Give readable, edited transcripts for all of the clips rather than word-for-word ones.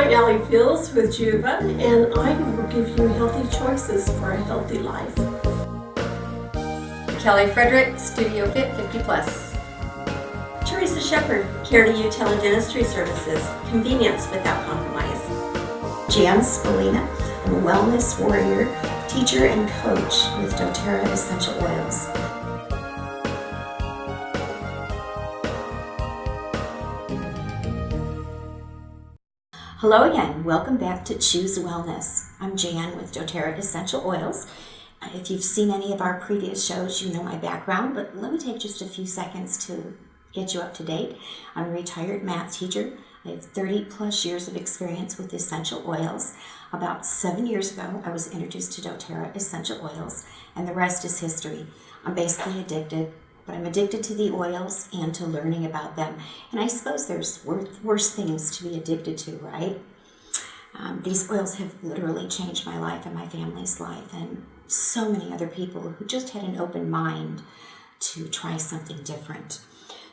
I'm Aly Fields with Juva, and I will give you healthy choices for a healthy life. Frederick, Studio Fit 50 Plus. Theresa Sheppard, care to U Tele-Dentistry Services, convenience without compromise. Jann Spallina, I'm a wellness warrior, teacher and coach with doTERRA Essential Oils. Hello again, welcome back to Choose Wellness. I'm Jann with doTERRA Essential Oils. If you've seen any of our previous shows, you know my background, but let me take just a few seconds to get you up to date. I'm a retired math teacher. I have 30 plus years of experience with essential oils. About 7 years ago, I was introduced to doTERRA Essential Oils, and the rest is history. I'm basically addicted, but I'm addicted to the oils and to learning about them. And I suppose there's worse things to be addicted to, right? These oils have literally changed my life and my family's life, and so many other people who just had an open mind to try something different.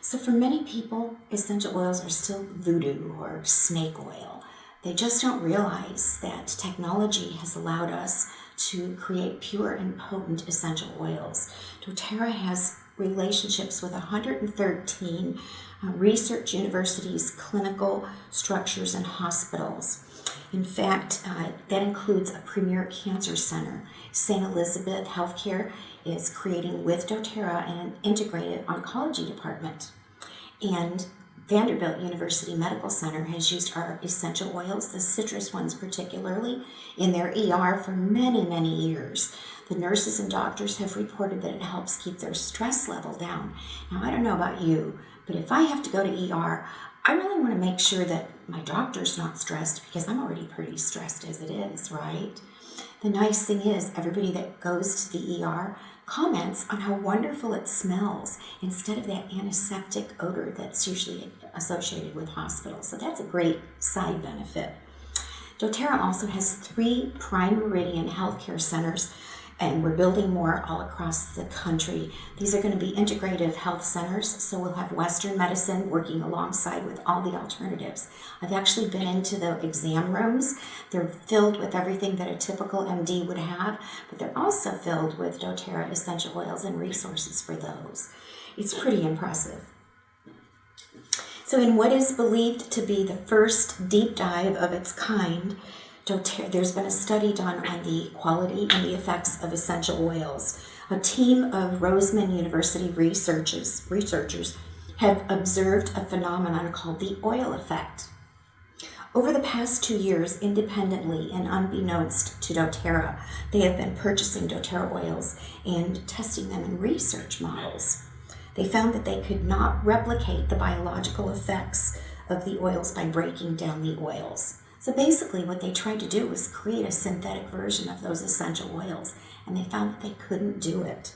So for many people, essential oils are still voodoo or snake oil. They just don't realize that technology has allowed us to create pure and potent essential oils. doTERRA has relationships with 113 research universities, clinical structures, and hospitals. In fact, that includes a premier cancer center. St. Elizabeth Healthcare is creating with doTERRA an integrated oncology department. And Vanderbilt University Medical Center has used our essential oils, the citrus ones particularly, in their ER for many, many years. The nurses and doctors have reported that it helps keep their stress level down. Now, I don't know about you, but if I have to go to ER, I really want to make sure that my doctor's not stressed because I'm already pretty stressed as it is, right? The nice thing is everybody that goes to the ER comments on how wonderful it smells instead of that antiseptic odor that's usually associated with hospitals. So that's a great side benefit. doTERRA also has 3 prime meridian healthcare centers, and we're building more all across the country. These are going to be integrative health centers, so we'll have Western medicine working alongside with all the alternatives. I've actually been into the exam rooms. They're filled with everything that a typical MD would have, but they're also filled with doTERRA essential oils and resources for those. It's pretty impressive. So in what is believed to be the first deep dive of its kind, there's been a study done on the quality and the effects of essential oils. A team of Rosemary University researchers have observed a phenomenon called the oil effect. Over the past 2 years, independently and unbeknownst to doTERRA, they have been purchasing doTERRA oils and testing them in research models. They found that they could not replicate the biological effects of the oils by breaking down the oils. So basically what they tried to do was create a synthetic version of those essential oils, and they found that they couldn't do it.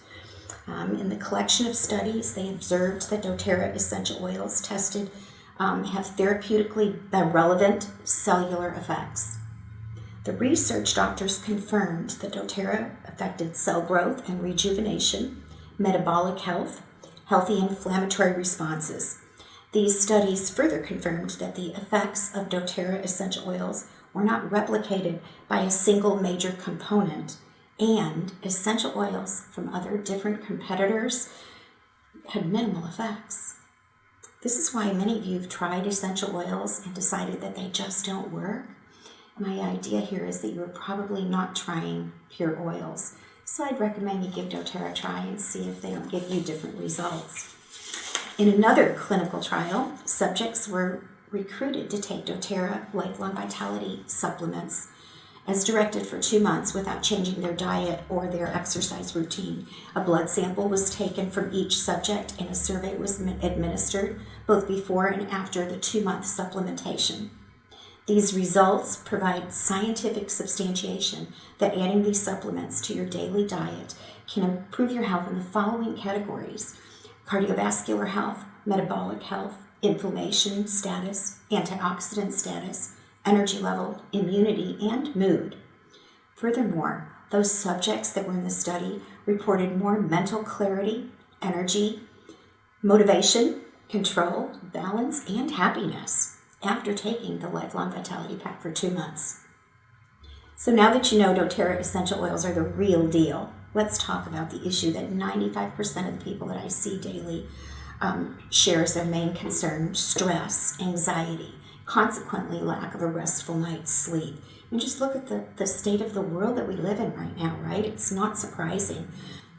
In the collection of studies, they observed that doTERRA essential oils tested have therapeutically relevant cellular effects. The research doctors confirmed that doTERRA affected cell growth and rejuvenation, metabolic health, healthy inflammatory responses. These studies further confirmed that the effects of doTERRA essential oils were not replicated by a single major component, and essential oils from other different competitors had minimal effects. This is why many of you have tried essential oils and decided that they just don't work. My idea here is that you are probably not trying pure oils, so I'd recommend you give doTERRA a try and see if they don't give you different results. In another clinical trial, subjects were recruited to take doTERRA Lifelong Vitality supplements as directed for 2 months without changing their diet or their exercise routine. A blood sample was taken from each subject and a survey was administered both before and after the 2-month supplementation. These results provide scientific substantiation that adding these supplements to your daily diet can improve your health in the following categories: cardiovascular health, metabolic health, inflammation status, antioxidant status, energy level, immunity, and mood. Furthermore, those subjects that were in the study reported more mental clarity, energy, motivation, control, balance, and happiness. after taking the Lifelong Vitality Pack for 2 months. So now that you know doTERRA essential oils are the real deal, let's talk about the issue that 95% of the people that I see daily share as their main concern: stress, anxiety, consequently lack of a restful night's sleep. And just look at the state of the world that we live in right now, right? It's not surprising.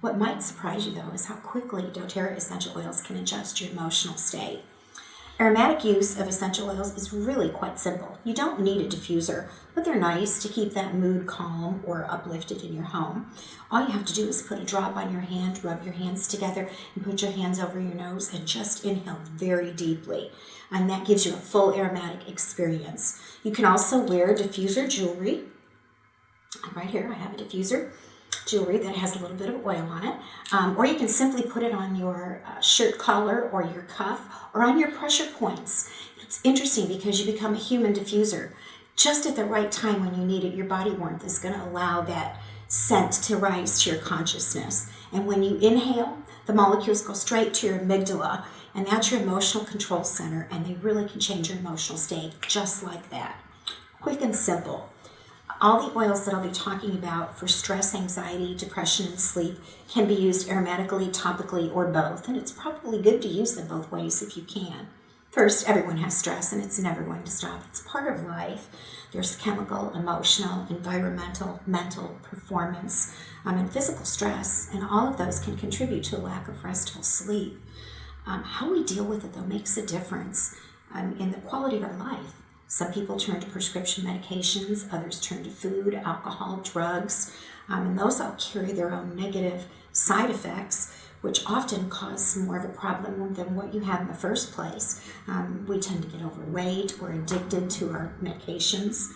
What might surprise you, though, is how quickly doTERRA essential oils can adjust your emotional state. Aromatic use of essential oils is really quite simple. You don't need a diffuser, but they're nice to keep that mood calm or uplifted in your home. All you have to do is put a drop on your hand, rub your hands together, and put your hands over your nose and just inhale very deeply. And that gives you a full aromatic experience. You can also wear diffuser jewelry. Right here, I have a diffuser jewelry that has a little bit of oil on it, or you can simply put it on your shirt collar or your cuff or on your pressure points. It's interesting because you become a human diffuser. Just at the right time when you need it, your body warmth is going to allow that scent to rise to your consciousness. And when you inhale, the molecules go straight to your amygdala, and that's your emotional control center, and they really can change your emotional state just like that. Quick and simple. All the oils that I'll be talking about for stress, anxiety, depression, and sleep can be used aromatically, topically, or both, and it's probably good to use them both ways if you can. First, everyone has stress, and it's never going to stop. It's part of life. There's chemical, emotional, environmental, mental, performance, and physical stress, and all of those can contribute to a lack of restful sleep. How we deal with it, though, makes a difference in the quality of our life. Some people turn to prescription medications, others turn to food, alcohol, drugs, and those all carry their own negative side effects, which often cause more of a problem than what you had in the first place. We tend to get overweight or addicted to our medications.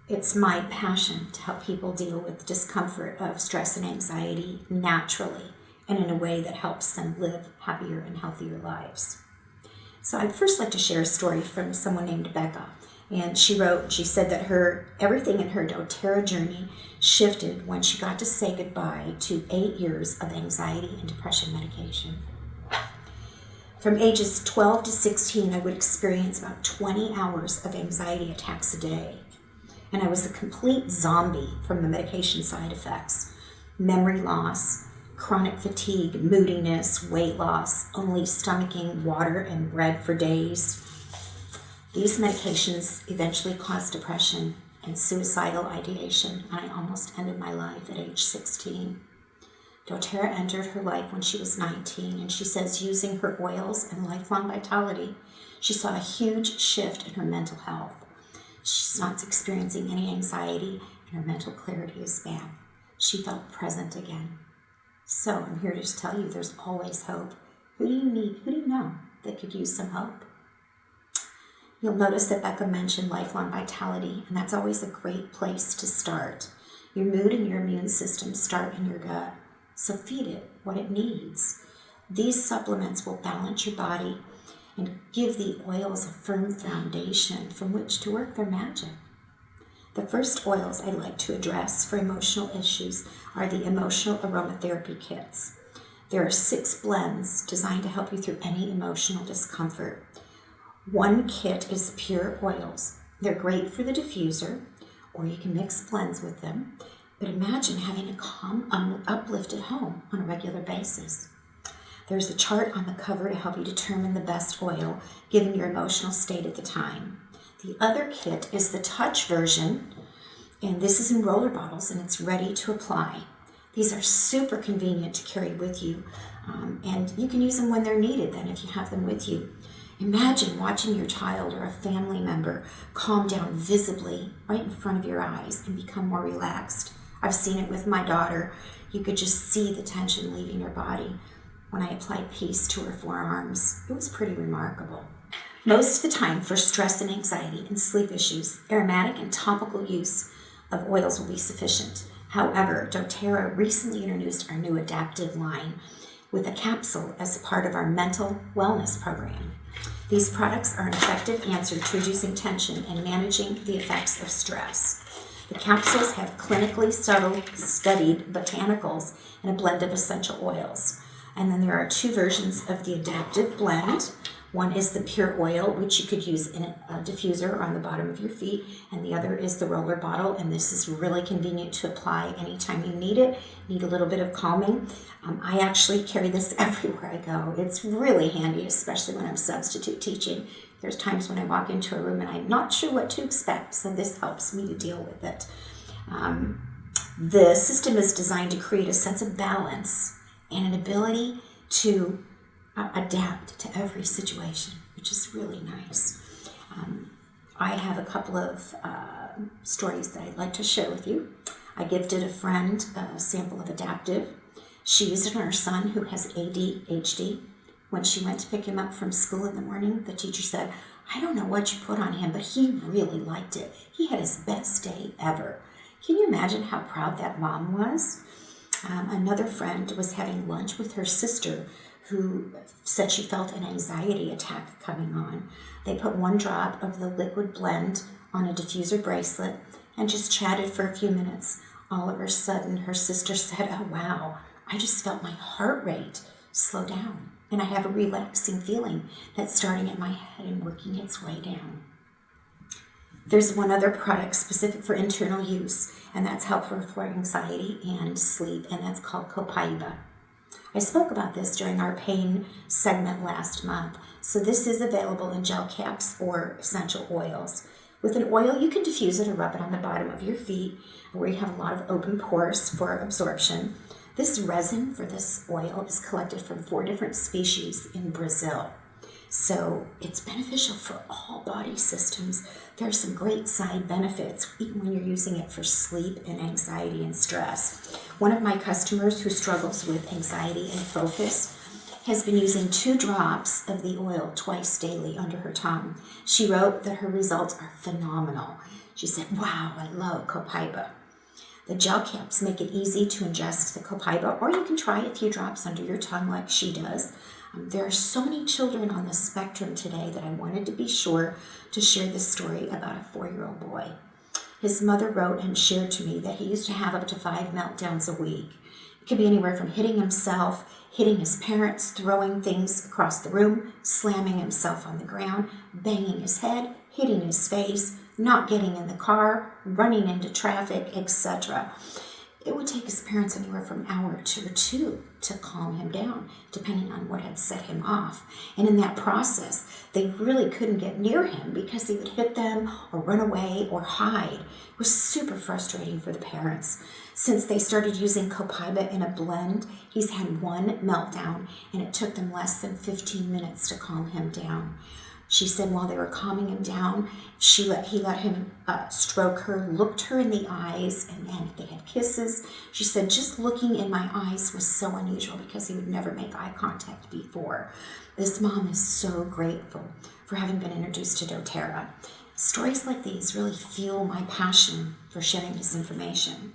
It's my passion to help people deal with discomfort of stress and anxiety naturally and in a way that helps them live happier and healthier lives. So I'd first like to share a story from someone named Becca. And she said that everything in her doTERRA journey shifted when she got to say goodbye to 8 years of anxiety and depression medication. From ages 12 to 16, I would experience about 20 hours of anxiety attacks a day. And I was a complete zombie from the medication side effects: memory loss, chronic fatigue, moodiness, weight loss, only stomaching water and bread for days. These medications eventually caused depression and suicidal ideation, and I almost ended my life at age 16. doTERRA entered her life when she was 19, and she says using her oils and lifelong vitality, she saw a huge shift in her mental health. She's not experiencing any anxiety, and her mental clarity is back. She felt present again. So I'm here to just tell you there's always hope. Who do you need? Who do you know that could use some hope? You'll notice that Becca mentioned lifelong vitality, and that's always a great place to start. Your mood and your immune system start in your gut, so feed it what it needs. These supplements will balance your body and give the oils a firm foundation from which to work their magic. The first oils I'd like to address for emotional issues are the emotional aromatherapy kits. There are 6 blends designed to help you through any emotional discomfort. One kit is pure oils. They're great for the diffuser, or you can mix blends with them. But imagine having a calm, uplifted home on a regular basis. There's a chart on the cover to help you determine the best oil, given your emotional state at the time. The other kit is the touch version, and this is in roller bottles, and it's ready to apply. These are super convenient to carry with you, and you can use them when they're needed then if you have them with you. Imagine watching your child or a family member calm down visibly right in front of your eyes and become more relaxed. I've seen it with my daughter. You could just see the tension leaving her body when I applied peace to her forearms. It was pretty remarkable. Most of the time, for stress and anxiety and sleep issues, aromatic and topical use of oils will be sufficient. However, doTERRA recently introduced our new adaptive line with a capsule as part of our mental wellness program. These products are an effective answer to reducing tension and managing the effects of stress. The capsules have clinically studied botanicals and a blend of essential oils. And then there are 2 versions of the adaptive blend. One is the pure oil, which you could use in a diffuser on the bottom of your feet, and the other is the roller bottle, and this is really convenient to apply anytime you need it, need a little bit of calming. I actually carry this everywhere I go. It's really handy, especially when I'm substitute teaching. There's times when I walk into a room and I'm not sure what to expect, so this helps me to deal with it. The system is designed to create a sense of balance and an ability to adapt to every situation, which is really nice. I have a couple of stories that I'd like to share with you. I gifted a friend a sample of Adaptive. She used it on her son who has ADHD. When she went to pick him up from school in the morning, the teacher said, "I don't know what you put on him, but he really liked it. He had his best day ever." Can you imagine how proud that mom was? Another friend was having lunch with her sister who said she felt an anxiety attack coming on. They put 1 drop of the liquid blend on a diffuser bracelet and just chatted for a few minutes. All of a sudden, her sister said, "Oh, wow, I just felt my heart rate slow down, and I have a relaxing feeling that's starting in my head and working its way down." There's one other product specific for internal use, and that's helpful for anxiety and sleep, and that's called Copaiba. I spoke about this during our pain segment last month, so this is available in gel caps or essential oils. With an oil, you can diffuse it or rub it on the bottom of your feet where you have a lot of open pores for absorption. This resin for this oil is collected from 4 different species in Brazil. So it's beneficial for all body systems. There are some great side benefits, even when you're using it for sleep and anxiety and stress. One of my customers who struggles with anxiety and focus has been using 2 drops of the oil twice daily under her tongue. She wrote that her results are phenomenal. She said, "Wow, I love Copaiba." The gel caps make it easy to ingest the Copaiba, or you can try a few drops under your tongue like she does. There are so many children on the spectrum today that I wanted to be sure to share this story about a 4-year-old boy. His mother wrote and shared to me that he used to have up to 5 meltdowns a week. It could be anywhere from hitting himself, hitting his parents, throwing things across the room, slamming himself on the ground, banging his head, hitting his face, not getting in the car, running into traffic, etc. It would take his parents anywhere from an hour or 2 to calm him down, depending on what had set him off. And in that process, they really couldn't get near him because he would hit them or run away or hide. It was super frustrating for the parents. Since they started using Copaiba in a blend, he's had 1 meltdown, and it took them less than 15 minutes to calm him down. She said while they were calming him down, he let him stroke her, looked her in the eyes, and they had kisses. She said just looking in my eyes was so unusual because he would never make eye contact before. This mom is so grateful for having been introduced to doTERRA. Stories like these really fuel my passion for sharing this information.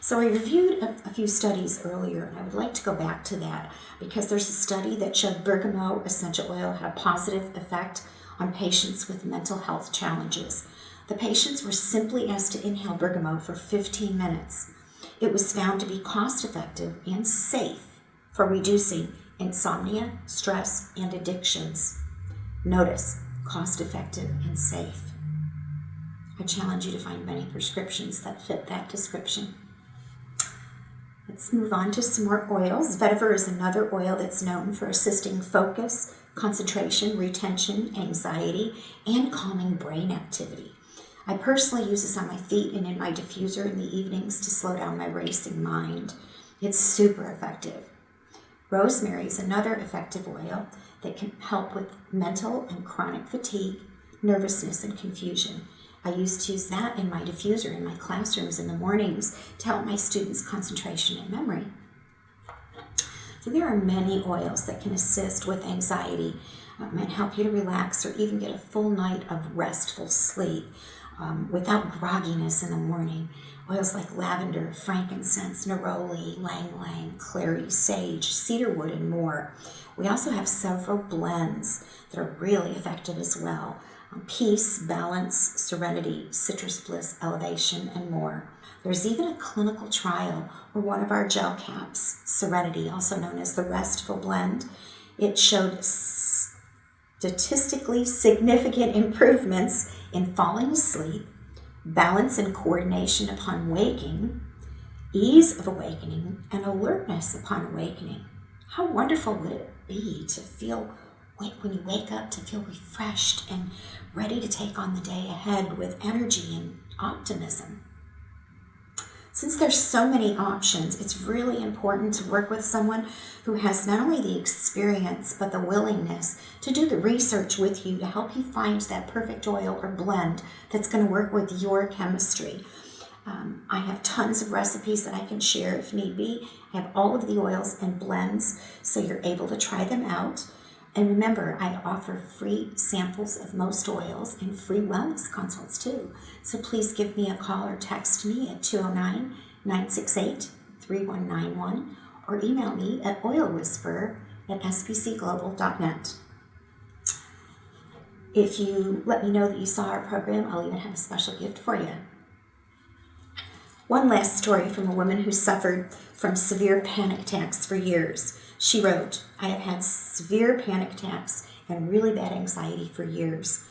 So I reviewed a few studies earlier, and I would like to go back to that because there's a study that showed Bergamo essential oil had a positive effect on patients with mental health challenges. The patients were simply asked to inhale Bergamo for 15 minutes. It was found to be cost-effective and safe for reducing insomnia, stress, and addictions. Notice, cost-effective and safe. I challenge you to find many prescriptions that fit that description. Let's move on to some more oils. Vetiver is another oil that's known for assisting focus, concentration, retention, anxiety, and calming brain activity. I personally use this on my feet and in my diffuser in the evenings to slow down my racing mind. It's super effective. Rosemary is another effective oil that can help with mental and chronic fatigue, nervousness, and confusion. I used to use that in my diffuser in my classrooms in the mornings to help my students' concentration and memory. So there are many oils that can assist with anxiety and help you to relax or even get a full night of restful sleep without grogginess in the morning. Oils like lavender, frankincense, neroli, ylang-ylang, clary, sage, cedarwood, and more. We also have several blends that are really effective as well. Peace, balance, serenity, citrus bliss, elevation, and more. There's even a clinical trial where one of our gel caps, Serenity, also known as the Restful Blend, it showed statistically significant improvements in falling asleep, balance and coordination upon waking, ease of awakening, and alertness upon awakening. How wonderful would it be to feel, when you wake up, to feel refreshed and ready to take on the day ahead with energy and optimism? Since there's so many options, it's really important to work with someone who has not only the experience, but the willingness to do the research with you to help you find that perfect oil or blend that's going to work with your chemistry. I have tons of recipes that I can share if need be. I have all of the oils and blends so you're able to try them out. And remember, I offer free samples of most oils and free wellness consults too. So please give me a call or text me at 209-968-3191 or email me at oilwhisperer@sbcglobal.net. If you let me know that you saw our program, I'll even have a special gift for you. One last story from a woman who suffered from severe panic attacks for years. She wrote, "I have had severe panic attacks and really bad anxiety for years.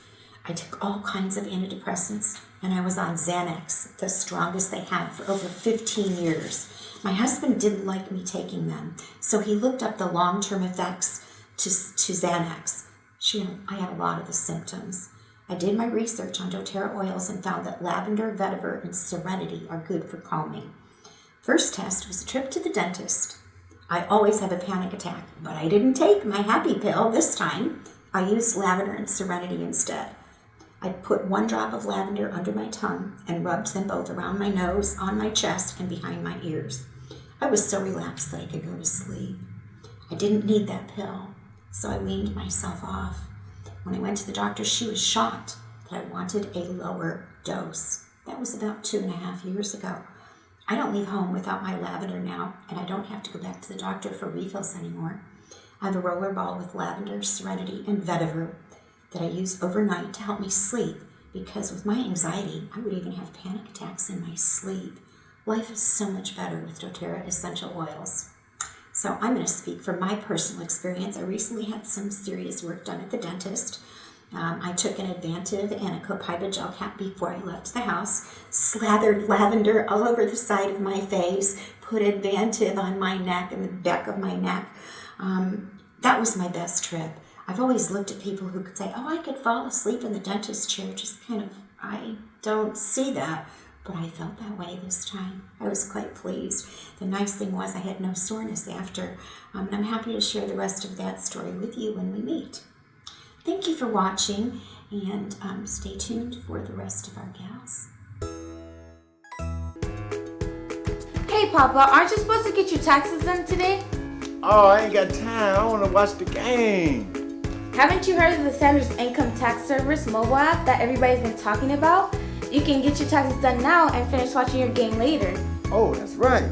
I took all kinds of antidepressants and I was on Xanax, the strongest they have, for over 15 years. My husband didn't like me taking them, so he looked up the long-term effects to Xanax. I had a lot of the symptoms. I did my research on doTERRA oils and found that lavender, vetiver, and serenity are good for calming. First test was a trip to the dentist. I always have a panic attack, but I didn't take my happy pill this time. I used lavender and serenity instead. I put 1 drop of lavender under my tongue and rubbed them both around my nose, on my chest, and behind my ears. I was so relaxed that I could go to sleep. I didn't need that pill, so I weaned myself off. When I went to the doctor, she was shocked that I wanted a lower dose. That was about 2.5 years ago. I don't leave home without my lavender now, and I don't have to go back to the doctor for refills anymore. I have a roller ball with lavender, serenity, and vetiver that I use overnight to help me sleep, because with my anxiety, I would even have panic attacks in my sleep. Life is so much better with doTERRA essential oils. So I'm going to speak from my personal experience. I recently had some serious work done at the dentist. I took an Advantive and a Copaiba gel cap before I left the house, slathered lavender all over the side of my face, put Advantive on my neck and the back of my neck. That was my best trip. I've always looked at people who could say, oh, I could fall asleep in the dentist chair. I don't see that. But I felt that way this time. I was quite pleased. The nice thing was I had no soreness after. And I'm happy to share the rest of that story with you when we meet. Thank you for watching, and stay tuned for the rest of our gals. Hey Papa, aren't you supposed to get your taxes done today? Oh, I ain't got time. I want to watch the game. Haven't you heard of the Sadler's Income Tax Service mobile app that everybody's been talking about? You can get your taxes done now and finish watching your game later. Oh, that's right.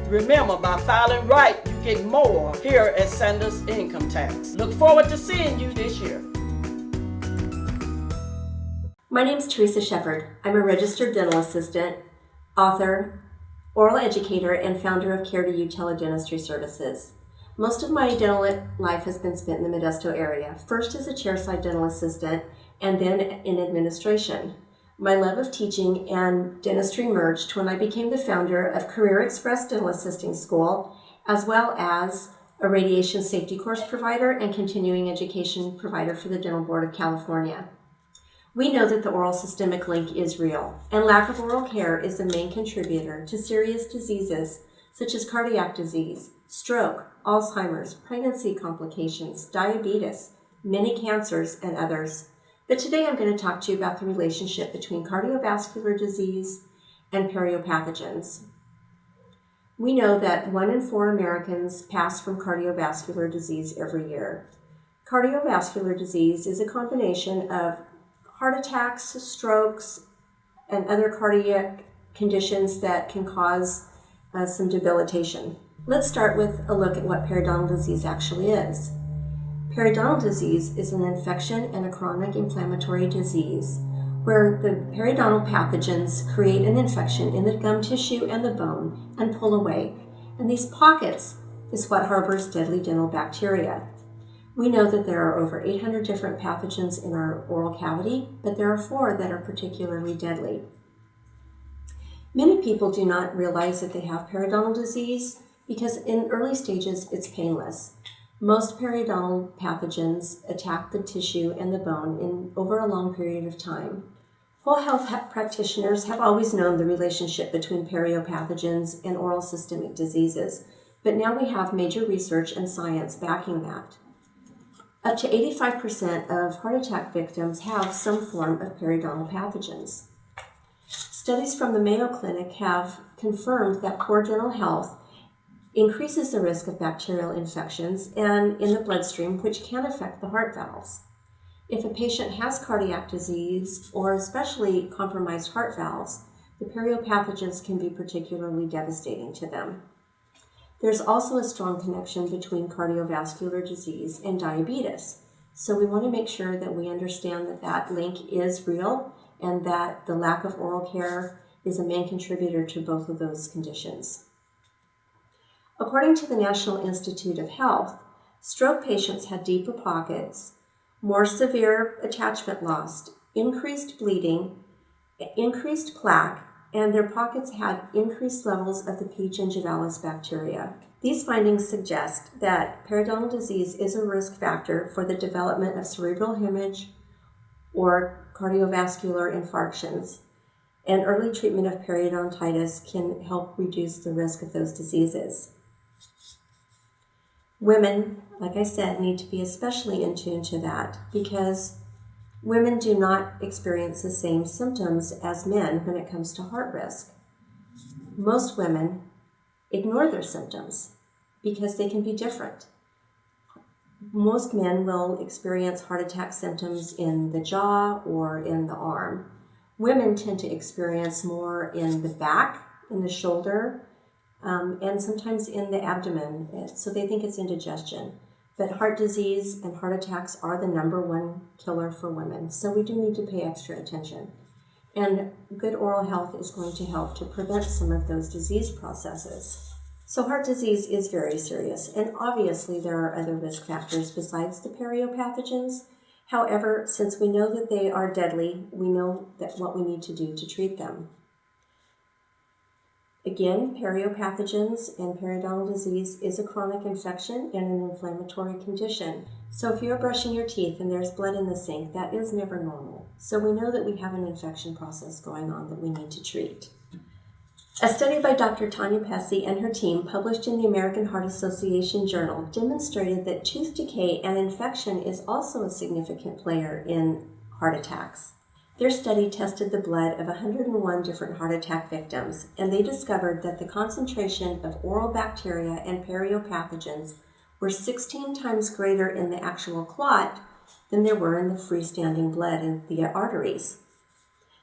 Remember, by filing right, you get more here at Sadler's Income Tax. Look forward to seeing you this year. My name is Theresa Sheppard. I'm a registered dental assistant, author, oral educator, and founder of U Tele-Dentistry Services. Most of my dental life has been spent in the Modesto area, first as a chairside dental assistant and then in administration. My love of teaching and dentistry merged when I became the founder of Career Express Dental Assisting School, as well as a radiation safety course provider and continuing education provider for the Dental Board of California. We know that the oral systemic link is real, and lack of oral care is the main contributor to serious diseases such as cardiac disease, stroke, Alzheimer's, pregnancy complications, diabetes, many cancers, and others. But today I'm going to talk to you about the relationship between cardiovascular disease and Pathogens. We know that 1 in 4 Americans pass from cardiovascular disease every year. Cardiovascular disease is a combination of heart attacks, strokes, and other cardiac conditions that can cause some debilitation. Let's start with a look at what periodontal disease actually is. Periodontal disease is an infection and a chronic inflammatory disease where the periodontal pathogens create an infection in the gum tissue and the bone and pull away. And these pockets is what harbors deadly dental bacteria. We know that there are over 800 different pathogens in our oral cavity, but there are 4 that are particularly deadly. Many people do not realize that they have periodontal disease because in early stages it's painless. Most periodontal pathogens attack the tissue and the bone over a long period of time. Whole health practitioners have always known the relationship between periopathogens and oral systemic diseases, but now we have major research and science backing that. Up to 85% of heart attack victims have some form of periodontal pathogens. Studies from the Mayo Clinic have confirmed that poor dental health increases the risk of bacterial infections and in the bloodstream, which can affect the heart valves. If a patient has cardiac disease or especially compromised heart valves, the periopathogens can be particularly devastating to them. There's also a strong connection between cardiovascular disease and diabetes. So we want to make sure that we understand that that link is real and that the lack of oral care is a main contributor to both of those conditions. According to the National Institute of Health, stroke patients had deeper pockets, more severe attachment loss, increased bleeding, increased plaque, and their pockets had increased levels of the P. gingivalis bacteria. These findings suggest that periodontal disease is a risk factor for the development of cerebral hemorrhage or cardiovascular infarctions, and early treatment of periodontitis can help reduce the risk of those diseases. Women, like I said, need to be especially in tune to that because women do not experience the same symptoms as men when it comes to heart risk. Most women ignore their symptoms because they can be different. Most men will experience heart attack symptoms in the jaw or in the arm. Women tend to experience more in the back, in the shoulder, and sometimes in the abdomen, so they think it's indigestion. But heart disease and heart attacks are the #1 killer for women, so we do need to pay extra attention. And good oral health is going to help to prevent some of those disease processes. So heart disease is very serious, and obviously there are other risk factors besides the periopathogens. However, since we know that they are deadly, we know that what we need to do to treat them. Again, periopathogens and periodontal disease is a chronic infection and an inflammatory condition. So if you're brushing your teeth and there's blood in the sink, that is never normal. So we know that we have an infection process going on that we need to treat. A study by Dr. Tanya Pesce and her team, published in the American Heart Association Journal, demonstrated that tooth decay and infection is also a significant player in heart attacks. Their study tested the blood of 101 different heart attack victims, and they discovered that the concentration of oral bacteria and periopathogens were 16 times greater in the actual clot than there were in the freestanding blood in the arteries.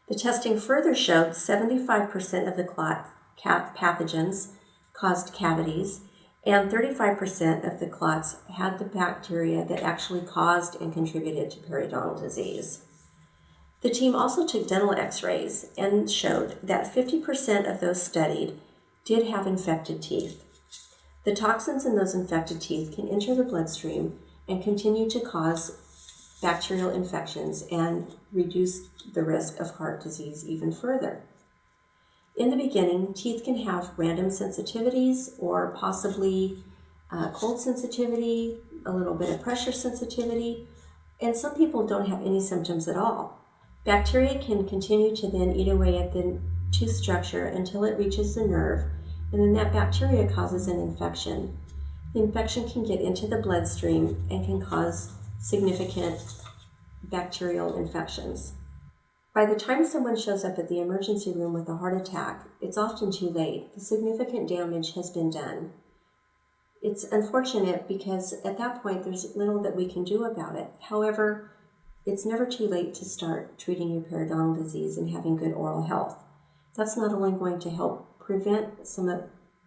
The testing further showed 75% of the clot pathogens caused cavities, and 35% of the clots had the bacteria that actually caused and contributed to periodontal disease. The team also took dental x-rays and showed that 50% of those studied did have infected teeth. The toxins in those infected teeth can enter the bloodstream and continue to cause bacterial infections and reduce the risk of heart disease even further. In the beginning, teeth can have random sensitivities or possibly cold sensitivity, a little bit of pressure sensitivity, and some people don't have any symptoms at all. Bacteria can continue to then eat away at the tooth structure until it reaches the nerve, and then that bacteria causes an infection. The infection can get into the bloodstream and can cause significant bacterial infections. By the time someone shows up at the emergency room with a heart attack, it's often too late. The significant damage has been done. It's unfortunate because at that point there's little that we can do about it. However, it's never too late to start treating your periodontal disease and having good oral health. That's not only going to help prevent some of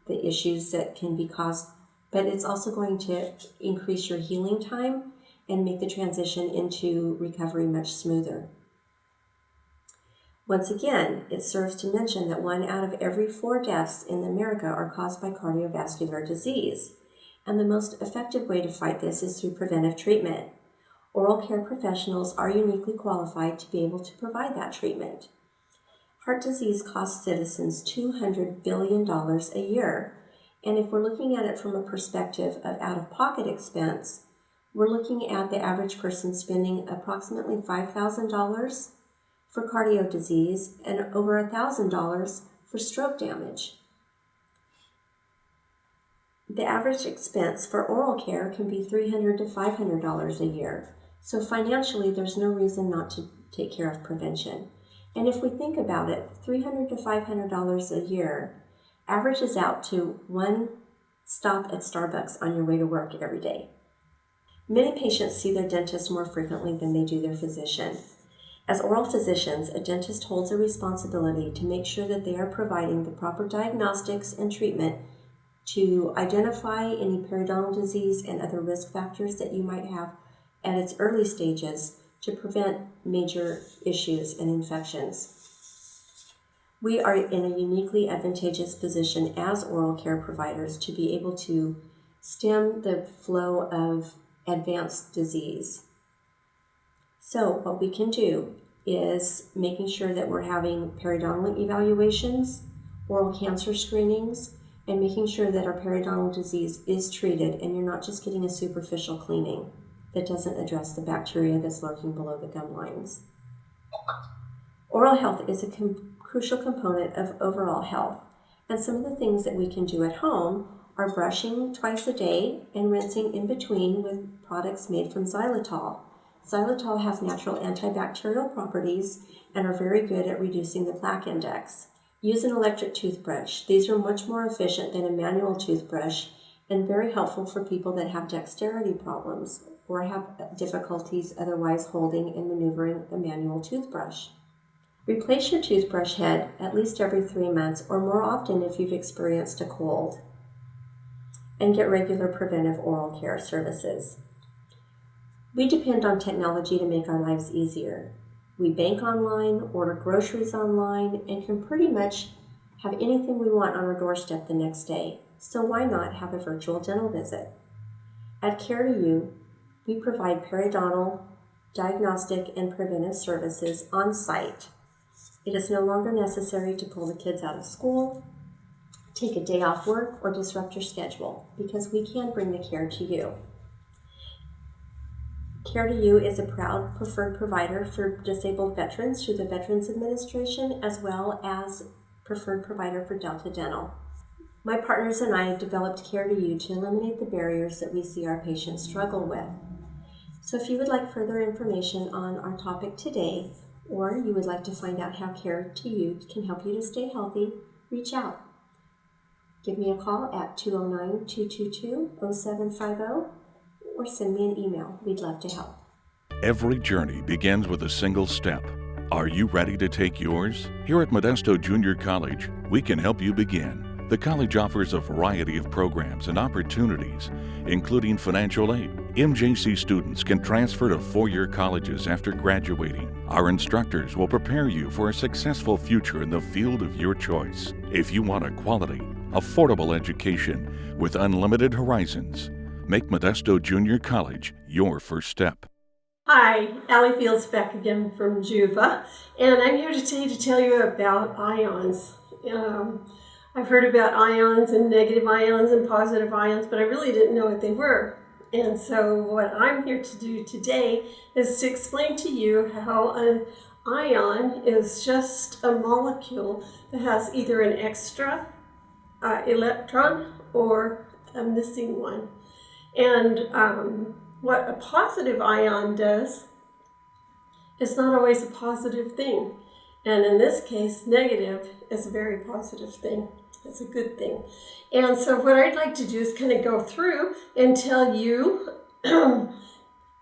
the issues that can be caused, but it's also going to increase your healing time and make the transition into recovery much smoother. Once again, it serves to mention that 1 out of every 4 deaths in America are caused by cardiovascular disease. and the most effective way to fight this is through preventive treatment. Oral care professionals are uniquely qualified to be able to provide that treatment. Heart disease costs citizens $200 billion a year, and if we're looking at it from a perspective of out-of-pocket expense, we're looking at the average person spending approximately $5,000 for cardio disease and over $1,000 for stroke damage. The average expense for oral care can be $300 to $500 a year, so financially there's no reason not to take care of prevention. And if we think about it, $300 to $500 a year averages out to one stop at Starbucks on your way to work every day. Many patients see their dentist more frequently than they do their physician. As oral physicians, a dentist holds a responsibility to make sure that they are providing the proper diagnostics and treatment to identify any periodontal disease and other risk factors that you might have at its early stages to prevent major issues and infections. We are in a uniquely advantageous position as oral care providers to be able to stem the flow of advanced disease. So what we can do is making sure that we're having periodontal evaluations, oral cancer screenings, and making sure that our periodontal disease is treated and you're not just getting a superficial cleaning that doesn't address the bacteria that's lurking below the gum lines. Oral health is a crucial component of overall health, and some of the things that we can do at home are brushing twice a day and rinsing in between with products made from xylitol. Xylitol has natural antibacterial properties and are very good at reducing the plaque index. Use an electric toothbrush. These are much more efficient than a manual toothbrush and very helpful for people that have dexterity problems or have difficulties otherwise holding and maneuvering a manual toothbrush. Replace your toothbrush head at least every 3 months or more often if you've experienced a cold. And get regular preventive oral care services. We depend on technology to make our lives easier. We bank online, order groceries online, and can pretty much have anything we want on our doorstep the next day. So why not have a virtual dental visit? At Care2U, we provide periodontal, diagnostic, and preventive services on site. It is no longer necessary to pull the kids out of school, take a day off work, or disrupt your schedule because we can bring the care to you. Care2U is a proud preferred provider for disabled veterans through the Veterans Administration as well as preferred provider for Delta Dental. My partners and I developed Care2U to eliminate the barriers that we see our patients struggle with. So if you would like further information on our topic today, or you would like to find out how Care2U can help you to stay healthy, reach out. Give me a call at 209-222-0750 or send me an email. We'd love to help. Every journey begins with a single step. Are you ready to take yours? Here at Modesto Junior College, we can help you begin. The college offers a variety of programs and opportunities, including financial aid. MJC students can transfer to four-year colleges after graduating. Our instructors will prepare you for a successful future in the field of your choice. If you want a quality, affordable education with unlimited horizons, make Modesto Junior College your first step. Hi, Aly Fields back again from Juva, and I'm here today to tell you about ions. I've heard about ions and negative ions and positive ions, but I really didn't know what they were. And so what I'm here to do today is to explain to you how an ion is just a molecule that has either an extra electron or a missing one. And what a positive ion does is not always a positive thing. And in this case, negative is a very positive thing. It's a good thing. And so what I'd like to do is kind of go through and tell you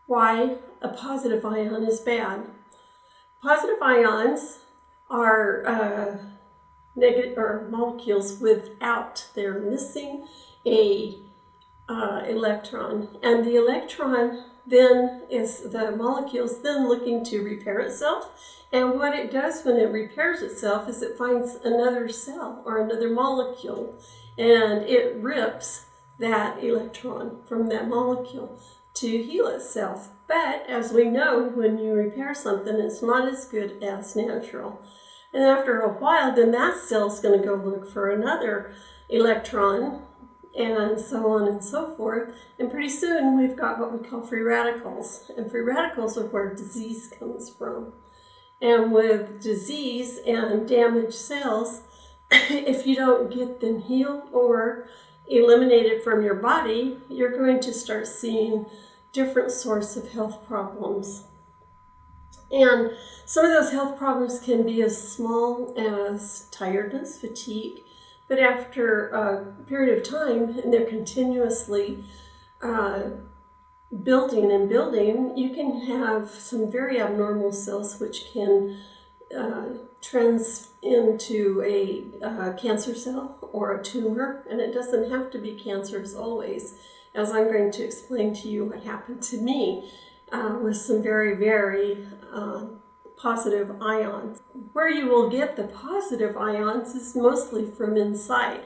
why a positive ion is bad. Positive ions are negative or molecules they're missing a electron, and the electron then is the molecule's then looking to repair itself, and what it does when it repairs itself is it finds another cell or another molecule and it rips that electron from that molecule to heal itself. But as we know, when you repair something, it's not as good as natural. And after a while, then that cell's going to go look for another electron, and so on and so forth. And pretty soon we've got what we call free radicals. And free radicals are where disease comes from. And with disease and damaged cells, if you don't get them healed or eliminated from your body, you're going to start seeing different sorts of health problems. And some of those health problems can be as small as tiredness, fatigue, but after a period of time, and they're continuously building and building, you can have some very abnormal cells which can trans into a cancer cell or a tumor, and it doesn't have to be cancerous always, as I'm going to explain to you what happened to me with some very, very positive ions. Where you will get the positive ions is mostly from inside,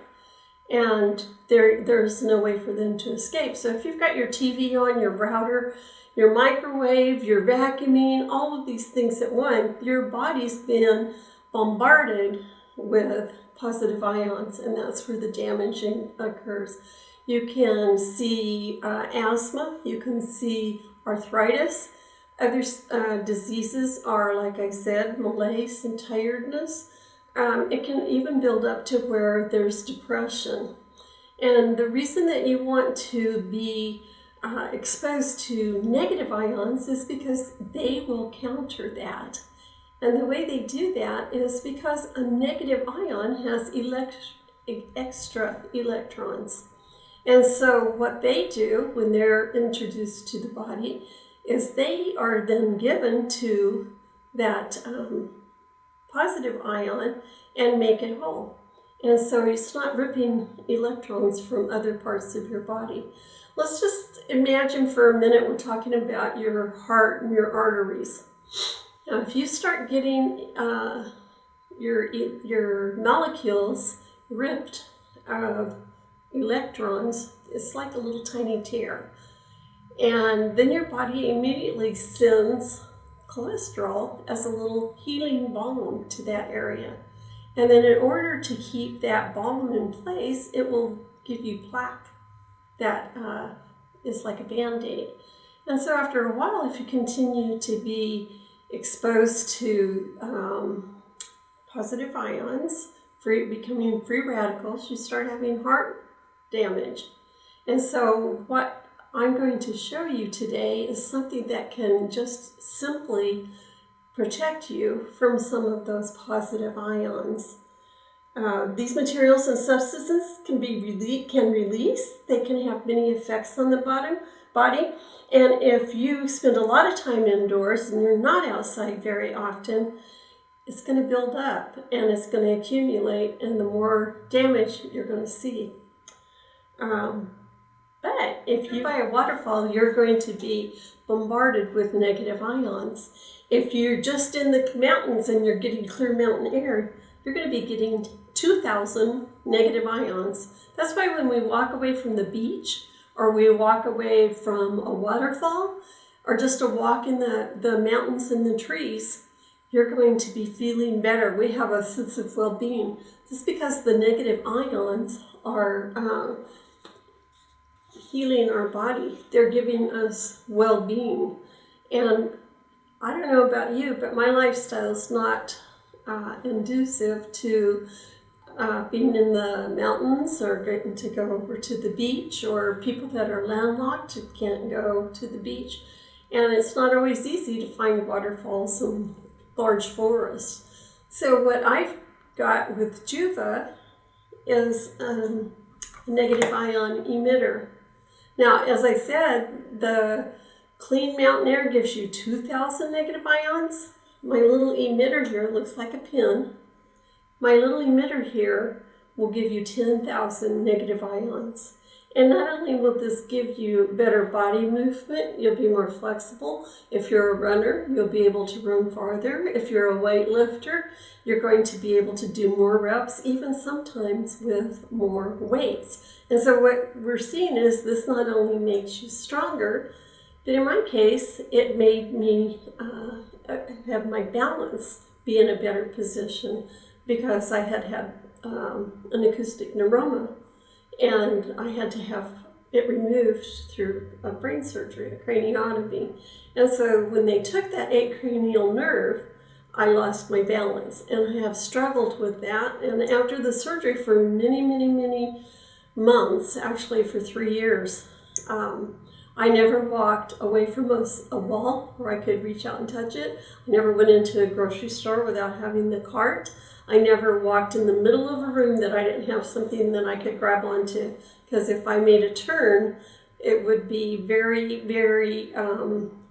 and there's no way for them to escape. So if you've got your TV on, your router, your microwave, your vacuuming, all of these things at once, your body's been bombarded with positive ions, and that's where the damaging occurs. You can see asthma, you can see arthritis. Other diseases are, like I said, malaise and tiredness. It can even build up to where there's depression. And the reason that you want to be exposed to negative ions is because they will counter that. And the way they do that is because a negative ion has extra electrons. And so what they do when they're introduced to the body is they are then given to that positive ion and make it whole. And so it's not ripping electrons from other parts of your body. Let's just imagine for a minute we're talking about your heart and your arteries. Now, if you start getting your molecules ripped of electrons, it's like a little tiny tear. And then your body immediately sends cholesterol as a little healing balm to that area. And then in order to keep that balm in place, it will give you plaque that is like a Band-Aid. And so after a while, if you continue to be exposed to positive ions, becoming free radicals, you start having heart damage. And so what I'm going to show you today is something that can just simply protect you from some of those positive ions. These materials and substances can release. They can have many effects on the body. And if you spend a lot of time indoors and you're not outside very often, it's going to build up and it's going to accumulate, and the more damage you're going to see. But if you buy a waterfall, you're going to be bombarded with negative ions. If you're just in the mountains and you're getting clear mountain air, you're going to be getting 2,000 negative ions. That's why when we walk away from the beach, or we walk away from a waterfall, or just a walk in the mountains and the trees, you're going to be feeling better. We have a sense of well-being. Just because the negative ions are healing our body. They're giving us well-being. And I don't know about you, but my lifestyle is not conducive to being in the mountains or getting to go over to the beach, or people that are landlocked who can't go to the beach. And it's not always easy to find waterfalls and large forests. So what I've got with Juva is a negative ion emitter. Now, as I said, the clean mountain air gives you 2,000 negative ions. My little emitter here looks like a pin. My little emitter here will give you 10,000 negative ions. And not only will this give you better body movement, you'll be more flexible. If you're a runner, you'll be able to run farther. If you're a weightlifter, you're going to be able to do more reps, even sometimes with more weights. And so what we're seeing is this not only makes you stronger, but in my case, it made me have my balance be in a better position because I had an acoustic neuroma, and I had to have it removed through a brain surgery, a craniotomy. And so when they took that 8th cranial nerve, I lost my balance, and I have struggled with that. And after the surgery for many, many, many months, actually for 3 years, I never walked away from a wall where I could reach out and touch it. I never went into a grocery store without having the cart. I never walked in the middle of a room that I didn't have something that I could grab onto, because if I made a turn, it would be very, very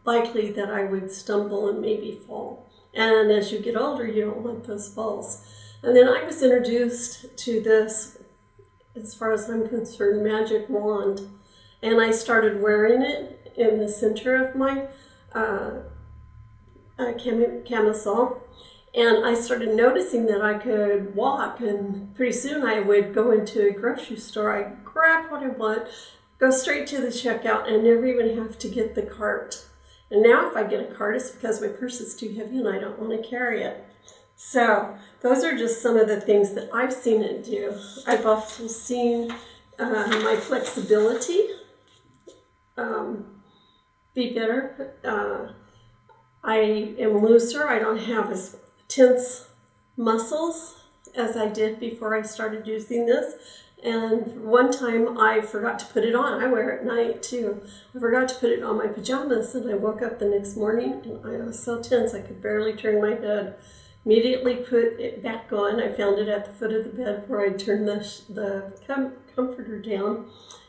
likely that I would stumble and maybe fall. And as you get older, you don't want those falls. And then I was introduced to this, as far as I'm concerned, magic wand. And I started wearing it in the center of my camisole. And I started noticing that I could walk, and pretty soon I would go into a grocery store, I'd grab what I want, go straight to the checkout, and never even have to get the cart. And now if I get a cart, it's because my purse is too heavy and I don't want to carry it. So those are just some of the things that I've seen it do. I've also seen my flexibility be better. I am looser. I don't have as tense muscles as I did before I started using this. And one time I forgot to put it on. I wear it at night too. I forgot to put it on my pajamas, and I woke up the next morning and I was so tense I could barely turn my head. Immediately put it back on. I found it at the foot of the bed where I turned the comforter down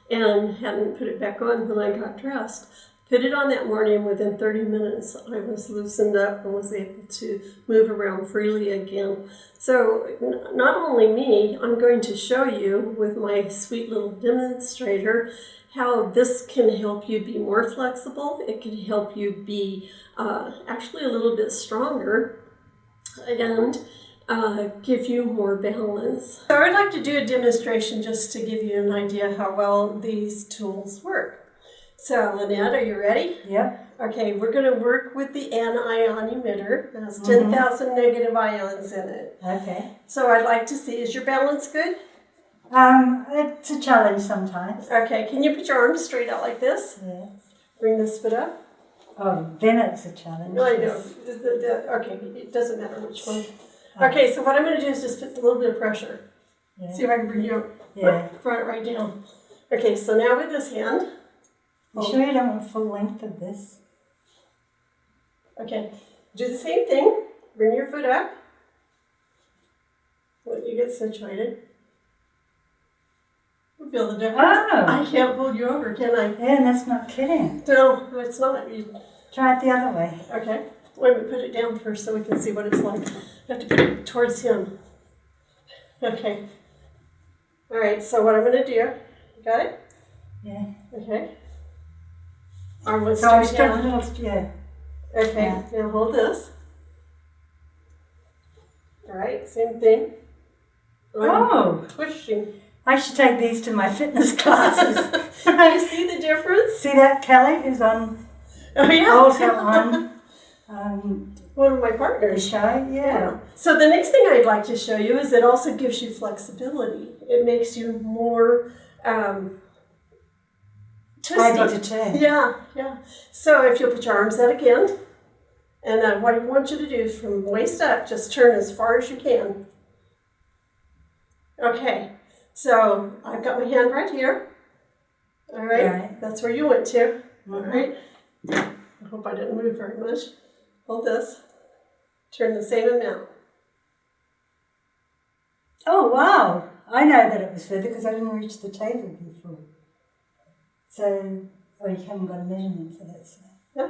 and hadn't put it back on when I got dressed. Put it on that morning. Within 30 minutes, I was loosened up and was able to move around freely again. So not only me, I'm going to show you with my sweet little demonstrator how this can help you be more flexible. It can help you be actually a little bit stronger and give you more balance. So I'd like to do a demonstration just to give you an idea how well these tools work. So, Lynette, are you ready? Yep. Okay, we're going to work with the Anion Emitter. It has 10,000 negative ions in it. Okay. So I'd like to see, is your balance good? It's a challenge sometimes. Okay, can you put your arms straight out like this? Yes. Bring this foot up. Oh, then it's a challenge. No, I know. Okay, it doesn't matter which one. Okay, so what I'm going to do is just put a little bit of pressure. Yeah. See if I can bring you up. Yeah. Brought it right down. Okay, so now with this hand. You sure you don't want full length of this? Okay, do the same thing. Bring your foot up. Let you get situated. You feel the difference? Oh. I can't pull you over, can I? Yeah, that's not kidding. No, it's not. Try it the other way. Okay, let me put it down first so we can see what it's like. You have to put it towards him. Okay. All right, so what I'm going to do, you got it? Yeah. Okay. Arm was So I'm straight stuck a down. little, yeah. Okay, Yeah. now hold this. All right, same thing. Oh. Pushing. I should take these to my fitness classes. Do you see the difference? See that, Kelly, who's on, Oh, yeah. also on One of my the partners. show? Yeah. So the next thing I'd like to show you is it also gives you flexibility. It makes you more twisty. Able to turn. Yeah. So if you'll put your arms out again, and then what I want you to do is from waist up, just turn as far as you can. Okay, so I've got my hand right here. All right, Right. that's where you went to. All right. I hope I didn't move very much. Hold this. Turn the same amount. Oh, wow. I know that it was further because I didn't reach the table before. So, you haven't got a measurement for that, so. Yeah.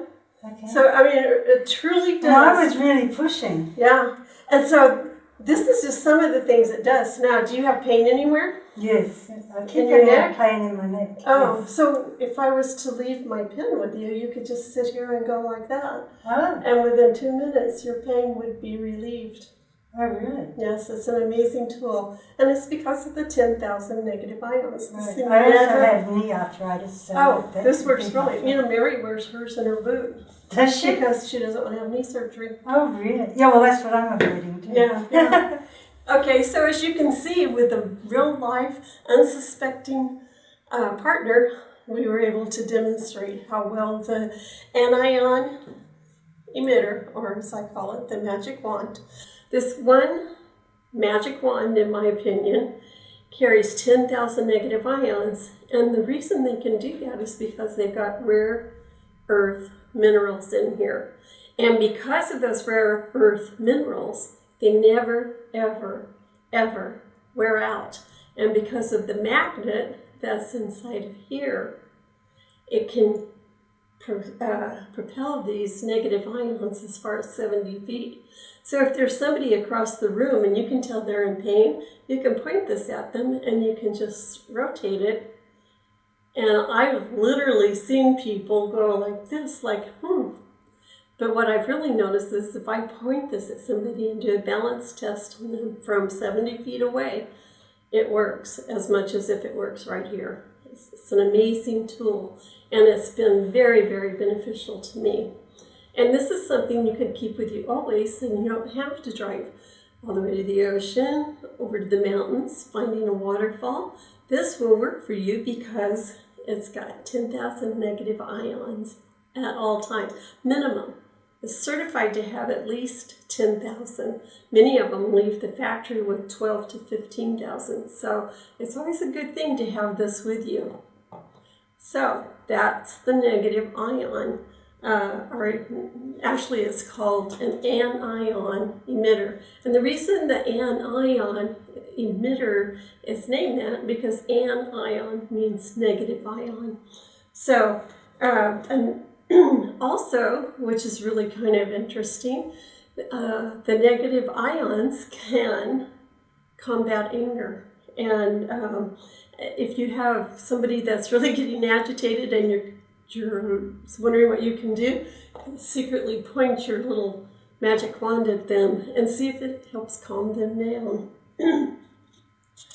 Okay. So, I mean, it truly does. No, I was really pushing. Yeah. And so this is just some of the things it does. Now, do you have pain anywhere? Yes. I keep In your getting neck? a pain in my neck. Oh, Yes. so if I was to leave my pen with you, you could just sit here and go like that. Oh. And within 2 minutes, your pain would be relieved. Oh, really? Yes, it's an amazing tool. And it's because of the 10,000 negative ions. This Right. thing I also never- have knee arthritis. So Oh, that this would works be brilliant. helpful. You know, Mary wears hers in her boot Does she? because she doesn't want to have knee surgery. Oh, really? Yeah, well, that's what I'm avoiding too. Yeah. Okay, so as you can see, with a real life, unsuspecting partner, we were able to demonstrate how well the Anion Emitter, or as I call it, the magic wand. This one magic wand, in my opinion, carries 10,000 negative ions. And the reason they can do that is because they've got rare earth minerals in here. And because of those rare earth minerals, they never, ever, ever wear out. And because of the magnet that's inside of here, it can propel these negative ions as far as 70 feet. So if there's somebody across the room and you can tell they're in pain, you can point this at them and you can just rotate it. And I've literally seen people go like this, like, But what I've really noticed is if I point this at somebody and do a balance test on them from 70 feet away, it works as much as if it works right here. It's an amazing tool, and it's been very, very beneficial to me. And this is something you can keep with you always, and you don't have to drive all the way to the ocean, over to the mountains, finding a waterfall. This will work for you because it's got 10,000 negative ions at all times, minimum. It's certified to have at least 10,000. Many of them leave the factory with 12 to 15,000. So it's always a good thing to have this with you. So that's the negative ion. Or actually it's called an anion emitter. And the reason the anion emitter is named that because anion means negative ion. So, also, which is really kind of interesting, the negative ions can combat anger. And if you have somebody that's really getting agitated and you're wondering what you can do, secretly point your little magic wand at them and see if it helps calm them down.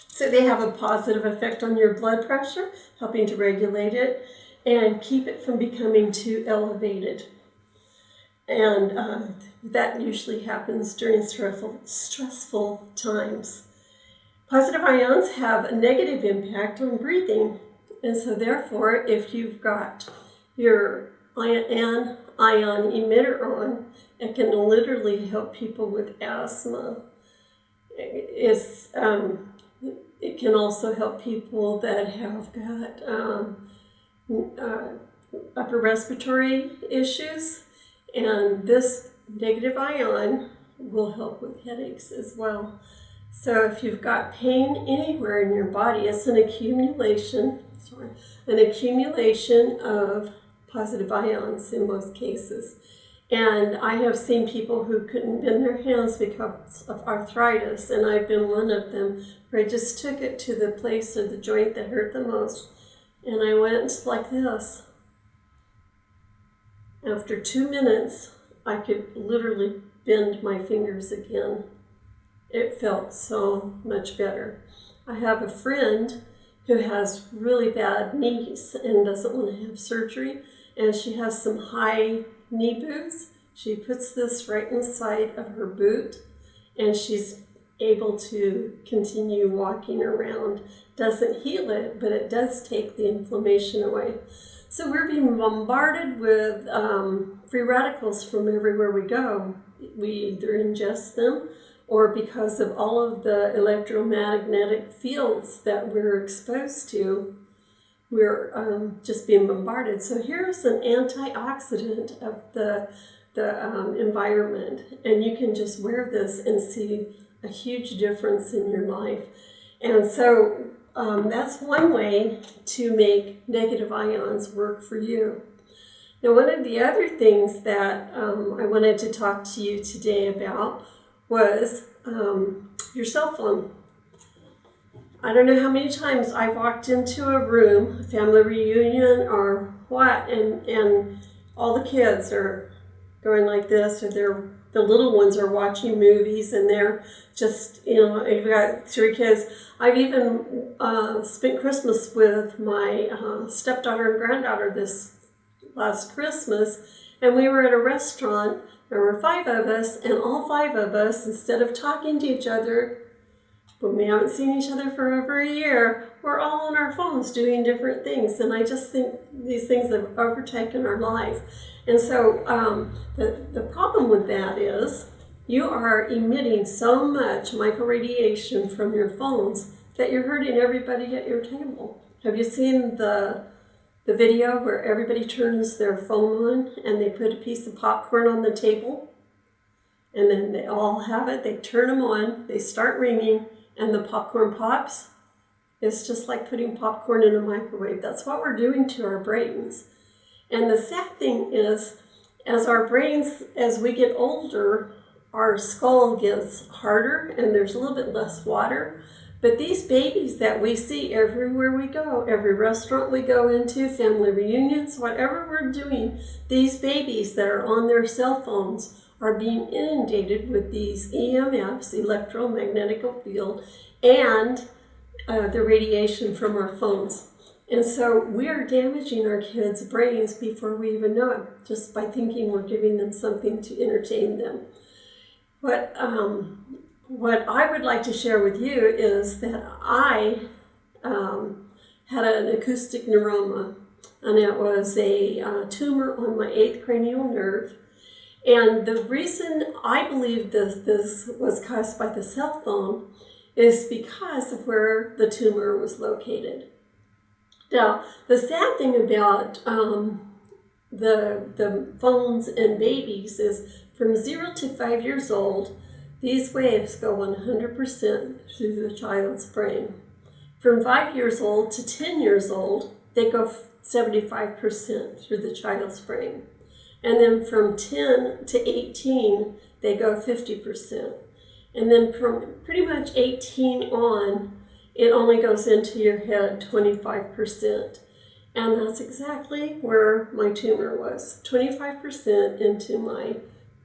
So they have a positive effect on your blood pressure, helping to regulate it and keep it from becoming too elevated. And that usually happens during stressful times. Positive ions have a negative impact on breathing. And so therefore, if you've got your anion emitter on, it can literally help people with asthma. It can also help people that have got upper respiratory issues. And this negative ion will help with headaches as well. So if you've got pain anywhere in your body, it's an accumulation of positive ions in most cases. And I have seen people who couldn't bend their hands because of arthritis, and I've been one of them, where I just took it to the place of the joint that hurt the most, and I went like this. After 2 minutes, I could literally bend my fingers again. It felt so much better. I have a friend who has really bad knees and doesn't want to have surgery, and she has some high knee boots. She puts this right inside of her boot, and she's able to continue walking around. Doesn't heal it, but it does take the inflammation away. So we're being bombarded with free radicals from everywhere we go. We either ingest them, or because of all of the electromagnetic fields that we're exposed to, we're just being bombarded. So here's an antioxidant of the environment, and you can just wear this and see a huge difference in your life. And so that's one way to make negative ions work for you. Now, one of the other things that I wanted to talk to you today about was your cell phone. I don't know how many times I've walked into a room, a family reunion or what, and all the kids are going like this, or they're the little ones are watching movies and they're just, I've got 3 kids. I've even spent Christmas with my stepdaughter and granddaughter this last Christmas, and we were at a restaurant. There were 5 of us, and all 5 of us, instead of talking to each other, when we haven't seen each other for over a year, we're all on our phones doing different things. And I just think these things have overtaken our life. And so the problem with that is you are emitting so much microradiation from your phones that you're hurting everybody at your table. Have you seen the video where everybody turns their phone on and they put a piece of popcorn on the table? And then they all have it, they turn them on, they start ringing, and the popcorn pops. It's just like putting popcorn in a microwave. That's what we're doing to our brains. And the sad thing is, as our brains, as we get older, our skull gets harder and there's a little bit less water. But these babies that we see everywhere we go, every restaurant we go into, family reunions, whatever we're doing, these babies that are on their cell phones are being inundated with these EMFs, electromagnetic field, and the radiation from our phones. And so we are damaging our kids' brains before we even know it, just by thinking we're giving them something to entertain them. What I would like to share with you is that I had an acoustic neuroma, and it was a tumor on my 8th cranial nerve. And the reason I believe this was caused by the cell phone is because of where the tumor was located. Now, the sad thing about the phones and babies is from 0 to 5 years old, these waves go 100% through the child's brain. From 5 years old to 10 years old, they go 75% through the child's brain. And then from 10 to 18, they go 50%. And then from pretty much 18 on, it only goes into your head 25%. And that's exactly where my tumor was, 25% into my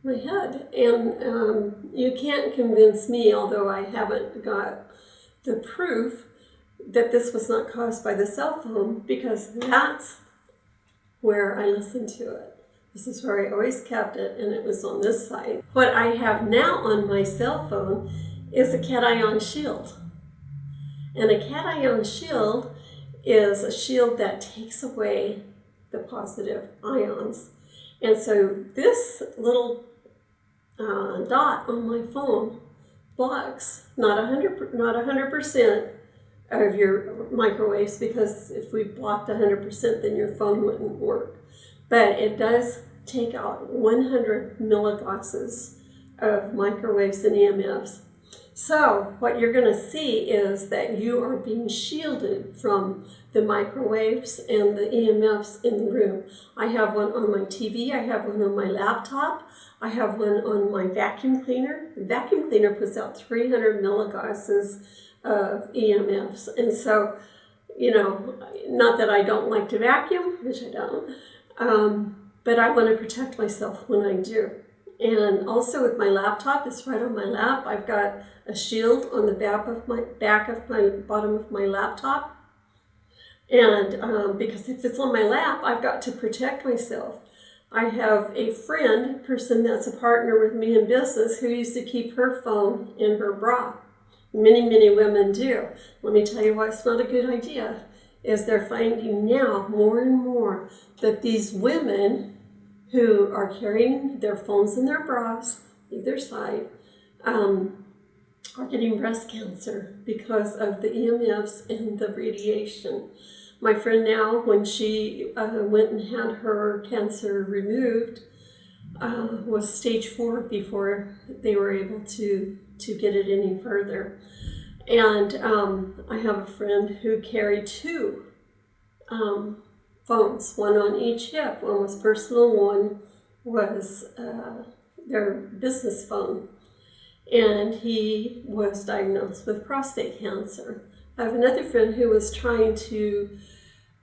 head. And you can't convince me, although I haven't got the proof, that this was not caused by the cell phone, because that's where I listened to it. This is where I always kept it, and it was on this side. What I have now on my cell phone is a cation shield. And a cation shield is a shield that takes away the positive ions. And so this little dot on my phone blocks not 100% of your microwaves, because if we blocked 100%, then your phone wouldn't work. But it does take out 100 milligauss of microwaves and EMFs. So what you're going to see is that you are being shielded from the microwaves and the EMFs in the room. I have one on my TV, I have one on my laptop, I have one on my vacuum cleaner. The vacuum cleaner puts out 300 milligausses of EMFs. And so, not that I don't like to vacuum, which I don't, but I want to protect myself when I do. And also with my laptop, it's right on my lap. I've got a shield on the back of my bottom of my laptop. And because if it's on my lap, I've got to protect myself. I have a person that's a partner with me in business, who used to keep her phone in her bra. Many, many women do. Let me tell you why it's not a good idea. Is they're finding now more and more that these women who are carrying their phones in their bras, either side, are getting breast cancer because of the EMFs and the radiation. My friend now, when she went and had her cancer removed, was stage 4 before they were able to get it any further. And I have a friend who carried 2 phones, one on each hip. One was personal, one was their business phone. And he was diagnosed with prostate cancer. I have another friend who was trying to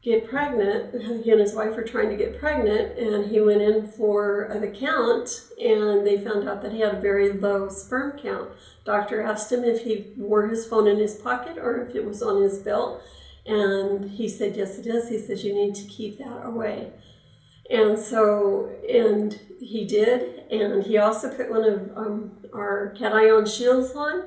get pregnant. He and his wife were trying to get pregnant, and he went in for an count, and they found out that he had a very low sperm count. Doctor asked him if he wore his phone in his pocket or if it was on his belt, and he said, yes, it is. He says, you need to keep that away. And he did, and he also put one of our cation shields on.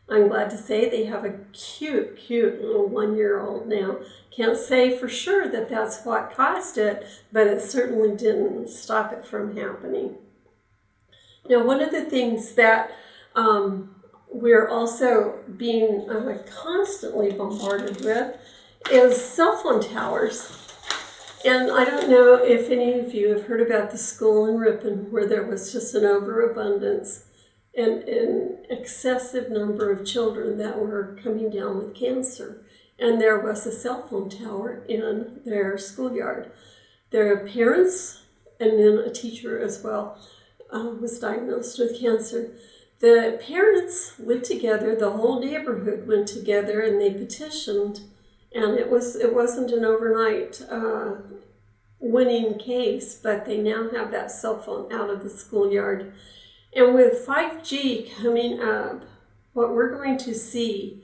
I'm glad to say they have a cute little 1-year-old now. Can't say for sure that that's what caused it, but it certainly didn't stop it from happening. Now, one of the things that we're also being constantly bombarded with is cell phone towers. And I don't know if any of you have heard about the school in Ripon where there was just an overabundance and an excessive number of children that were coming down with cancer. And there was a cell phone tower in their schoolyard. Their parents and then a teacher as well was diagnosed with cancer. The parents went together, the whole neighborhood went together, and they petitioned. And it wasn't an overnight winning case, but they now have that cell phone out of the schoolyard. And with 5G coming up, what we're going to see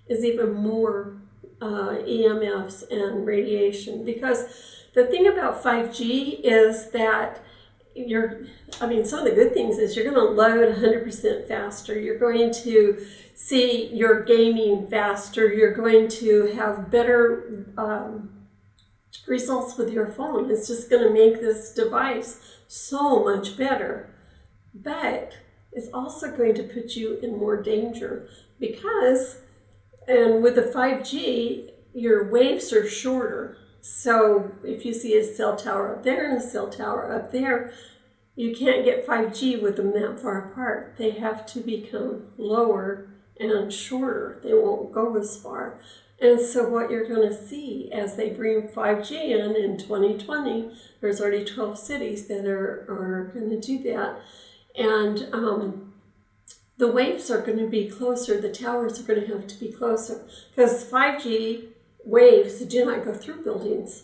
is even more EMFs and radiation. Because the thing about 5G is that some of the good things is you're going to load 100% faster. You're going to see your gaming faster. You're going to have better results with your phone. It's just going to make this device so much better. But it's also going to put you in more danger because, and with the 5G, your waves are shorter. So if you see a cell tower up there and a cell tower up there, you can't get 5G with them that far apart. They have to become lower and shorter. They won't go as far. And so what you're going to see as they bring 5G in 2020, there's already 12 cities that are going to do that. And the waves are going to be closer. The towers are going to have to be closer because 5G waves do not go through buildings.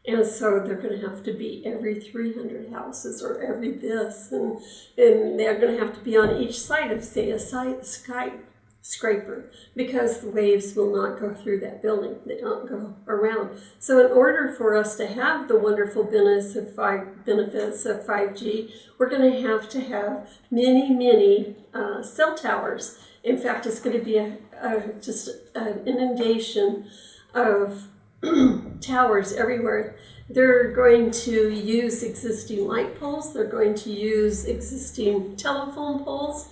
And so they're going to have to be every 300 houses or every this. And they're going to have to be on each side of, say, a skyscraper because the waves will not go through that building. They don't go around. So in order for us to have the wonderful benefits of 5G, we're going to have many cell towers. In fact, it's going to be just an inundation of towers everywhere. They're going to use existing light poles. They're going to use existing telephone poles,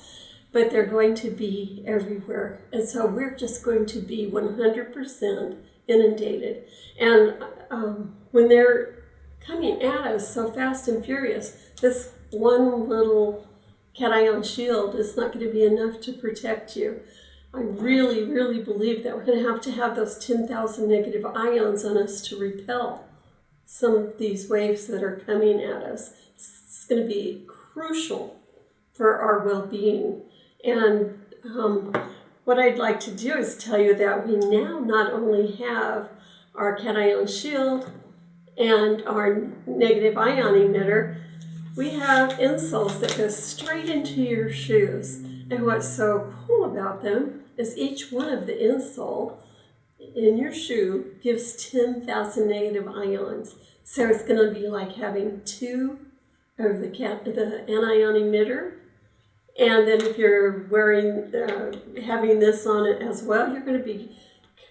but they're going to be everywhere. And so we're just going to be 100% inundated. And when they're coming at us so fast and furious, this one little cation shield is not going to be enough to protect you. I really believe that we're going to have those 10,000 negative ions on us to repel some of these waves that are coming at us. It's going to be crucial for our well-being. And what I'd like to do is tell you that we now not only have our cation shield and our negative ion emitter, we have insoles that go straight into your shoes. And what's so cool about them is each one of the insole in your shoe gives 10,000 negative ions. So it's going to be like having two of the anion emitter. And then if you're wearing, having this on it as well, you're going to be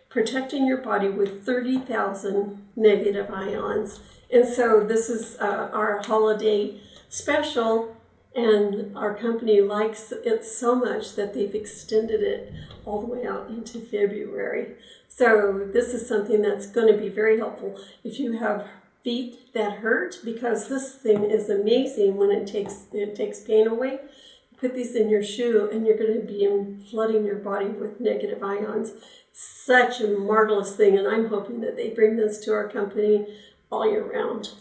protecting your body with 30,000 negative ions. And so this is our holiday special. And our company likes it so much that they've extended it all the way out into February. So this is something that's going to be very helpful if you have feet that hurt, because this thing is amazing when it takes pain away. Put these in your shoe and you're going to be flooding your body with negative ions. Such a marvelous thing, and I'm hoping that they bring this to our company all year round.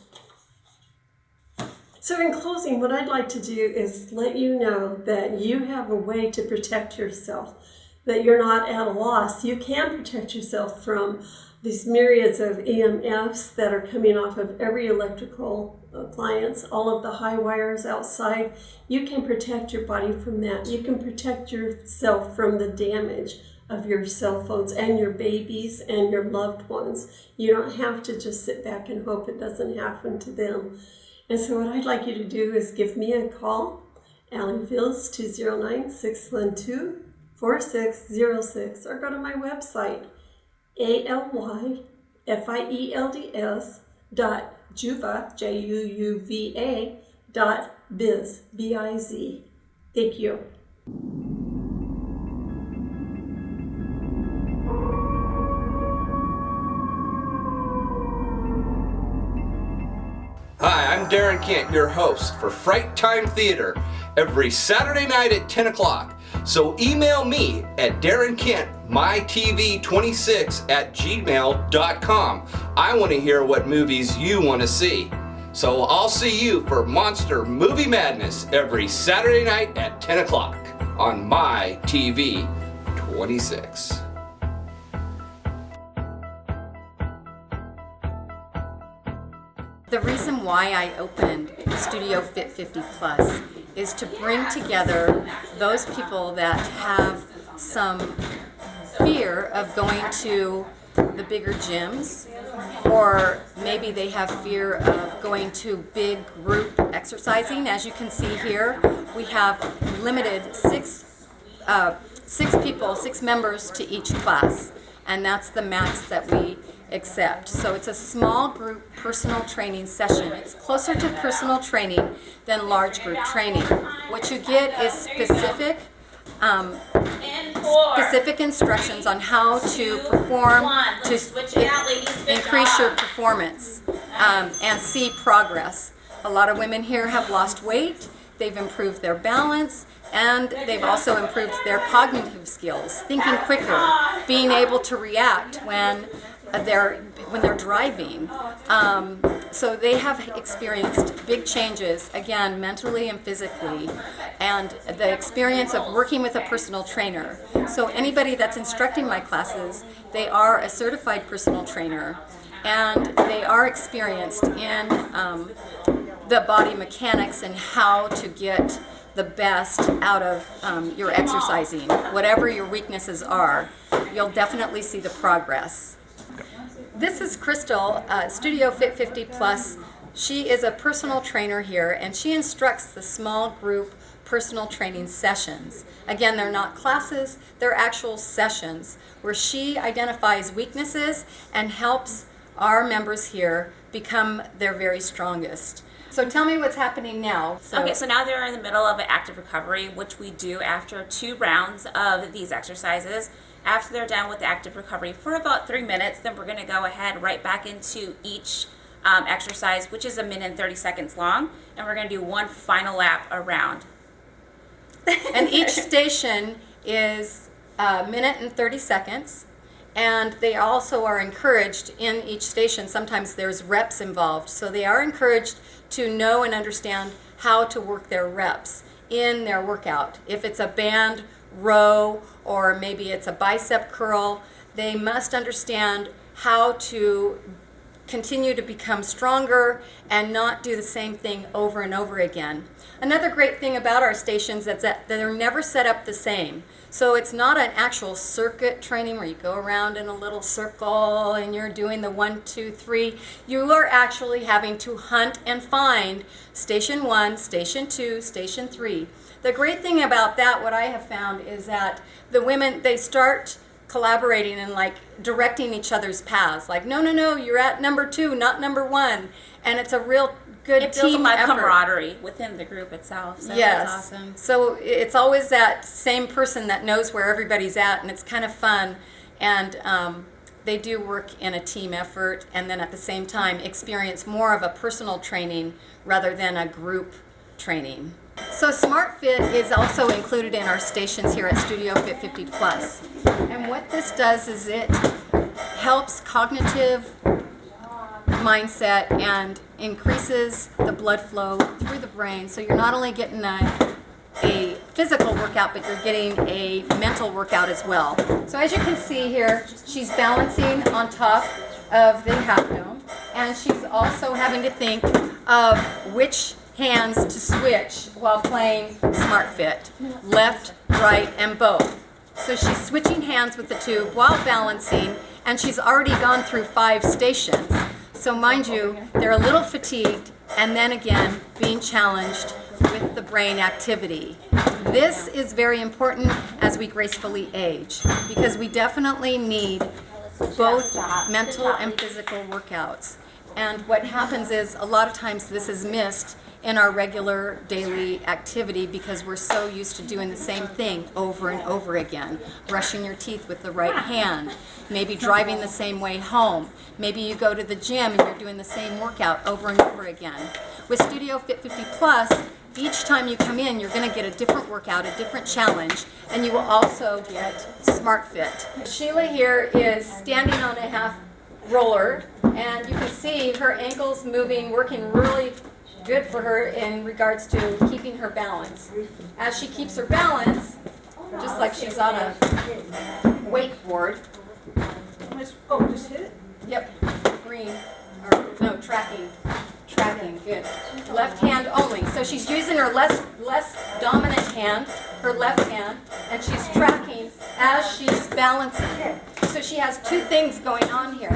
So in closing, what I'd like to do is let you know that you have a way to protect yourself, that you're not at a loss. You can protect yourself from these myriads of EMFs that are coming off of every electrical appliance, all of the high wires outside. You can protect your body from that. You can protect yourself from the damage of your cell phones and your babies and your loved ones. You don't have to just sit back and hope it doesn't happen to them. And so what I'd like you to do is give me a call, Aly Fields, 209-612-4606, or go to my website, alyfields.juva, Juuva, .biz, B-I-Z. Thank you. Hi, I'm Darren Kent, your host for Fright Time Theater, every Saturday night at 10 o'clock. So email me at darrenkent.mytv26@gmail.com. I want to hear what movies you want to see. So I'll see you for Monster Movie Madness every Saturday night at 10 o'clock on My TV 26. The reason why I opened Studio Fit 50 Plus is to bring together those people that have some fear of going to the bigger gyms, or maybe they have fear of going to big group exercising. As you can see here, we have limited six members to each class, and that's the max that we accept. So it's a small group personal training session. It's closer to personal training than large group training. What you get is specific instructions on how to perform, to increase your performance and see progress. A lot of women here have lost weight, they've improved their balance, and they've also improved their cognitive skills, thinking quicker, being able to react when they're driving. So they have experienced big changes, again, mentally and physically, and the experience of working with a personal trainer. So anybody that's instructing my classes, they are a certified personal trainer, and they are experienced in the body mechanics and how to get the best out of your exercising. Whatever your weaknesses are, you'll definitely see the progress. This is Crystal, Studio Fit 50 Plus. She is a personal trainer here, and she instructs the small group personal training sessions. Again, they're not classes, they're actual sessions where she identifies weaknesses and helps our members here become their very strongest. So tell me what's happening now. Okay, so now they're in the middle of an active recovery, which we do after 2 rounds of these exercises. After they're done with the active recovery for about 3 minutes, then we're going to go ahead right back into each exercise, which is 1 minute and 30 seconds long, and we're going to do one final lap around. And each station is 1 minute and 30 seconds, and they also are encouraged in each station. Sometimes there's reps involved, so they are encouraged to know and understand how to work their reps in their workout. If it's a band row or maybe it's a bicep curl, they must understand how to continue to become stronger and not do the same thing over and over again. Another great thing about our stations is that they're never set up the same. So it's not an actual circuit training where you go around in a little circle and you're doing the 1, 2, 3. You are actually having to hunt and find station 1, station 2, station 3. The great thing about that, what I have found, is that the women, they start collaborating and like directing each other's paths. Like, no, you're at number 2, not number 1. And it's a real good team effort. It builds a lot of camaraderie within the group itself. So yes. That's awesome. So it's always that same person that knows where everybody's at, and it's kind of fun. And they do work in a team effort, and then at the same time experience more of a personal training rather than a group training. So Smart Fit is also included in our stations here at Studio Fit 50 Plus. And what this does is it helps cognitive mindset and increases the blood flow through the brain. So you're not only getting a a physical workout, but you're getting a mental workout as well. So as you can see here, she's balancing on top of the half dome, and she's also having to think of which hands to switch while playing Smart Fit, left, right, and both. So she's switching hands with the tube while balancing, and she's already gone through 5 stations. So mind you, they're a little fatigued, and then again, being challenged with the brain activity. This is very important as we gracefully age, because we definitely need both mental and physical workouts. And what happens is, a lot of times this is missed in our regular daily activity because we're so used to doing the same thing over and over again. Brushing your teeth with the right hand, maybe driving the same way home. Maybe you go to the gym and you're doing the same workout over and over again. With Studio Fit 50 Plus, each time you come in, you're going to get a different workout, a different challenge, and you will also get Smart Fit. Sheila here is standing on a half roller, and you can see her ankles moving, working really good for her in regards to keeping her balance. As she keeps her balance, just like she's on a wakeboard. Oh, just hit it? Yep, green, or no, tracking, good. Left hand only. So she's using her less dominant hand, her left hand, and she's tracking as she's balancing. So she has 2 things going on here,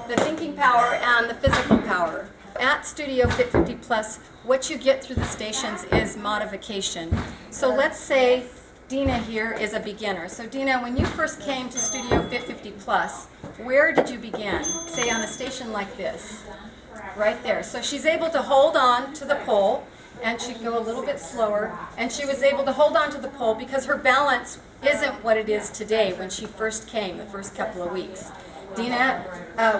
the thinking power and the physical power. At Studio Fit 50 Plus, what you get through the stations is modification. So let's say Dina here is a beginner. So Dina, when you first came to Studio Fit 50 Plus, where did you begin? Say on a station like this, right there. So she's able to hold on to the pole, and she'd go a little bit slower, and she was able to hold on to the pole because her balance isn't what it is today when she first came the first couple of weeks. Dina